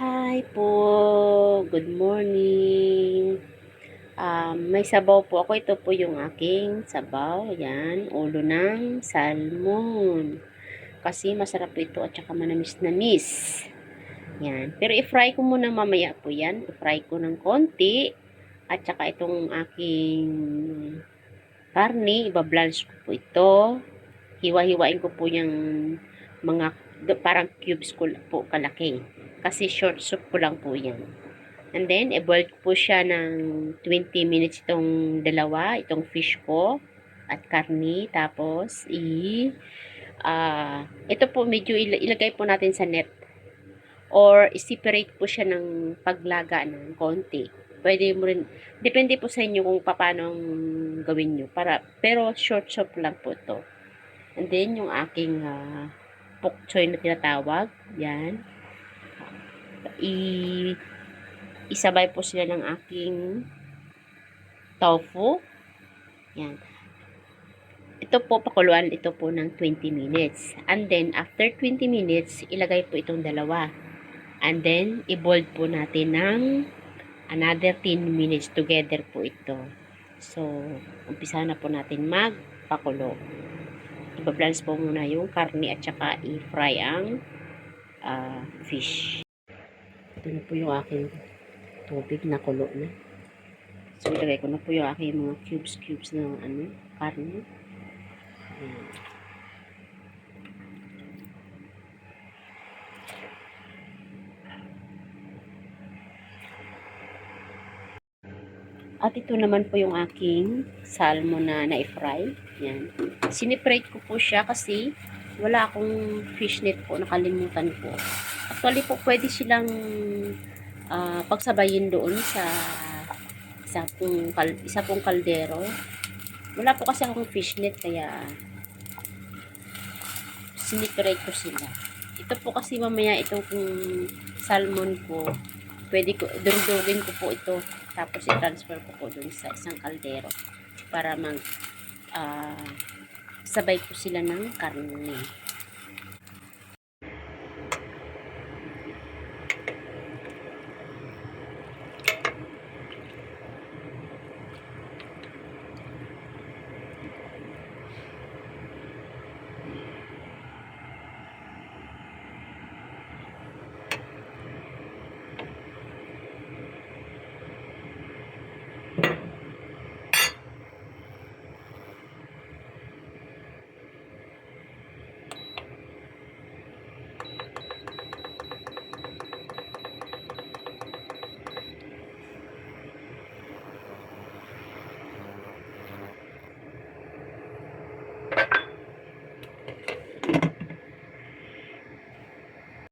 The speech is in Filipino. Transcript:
Hi po, good morning. May sabaw po ako. Ito po yung aking sabaw. Yan, ulo ng salmon. Kasi masarap po ito at saka manamis-namis. Yan. Pero i-fry ko muna mamaya po yan. I-fry ko ng konti. At saka itong aking karne, ibablanch ko po ito. Hiwa-hiwain ko po yung mga parang cubes ko po kalaki. Kasi short soup ko lang po yan. And then, i-boil ko po siya ng 20 minutes itong dalawa, itong fish ko at karni. Tapos, ito po medyo ilagay po natin sa net. Or, separate po siya ng paglaga ng konti. Pwede mo rin, depende po sa inyo kung paano gawin nyo. Pero, short soup lang po ito. And then, yung aking pok choy na tinatawag, yan. Isabay po sila ng aking tofu. Yan. Ito po, pakuluan ito po ng 20 minutes. And then, after 20 minutes, ilagay po itong dalawa. And then, i-boil po natin ng another 10 minutes together po ito. So, umpisa na po natin magpakulo. Iba-blanch po muna yung karne at saka i-fry ang fish. Ito na po yung aking tubig na kulo na. So, ilagay ko na po yung aking mga cubes ng karne. Ayan. At ito naman po yung aking salmon na na-fry. Yan. Siniprate ko po siya kasi wala akong fish net po. Nakalimutan ko. Actually po, pwede silang pagsabayin doon sa isa pong kaldero. Wala po kasi akong fish net kaya siniprate ko sila. Ito po kasi mamaya itong salmon ko, pwede ko, durugin ko po ito. Tapos i-transfer ko po dun sa isang kaldero para sabay po sila ng karne.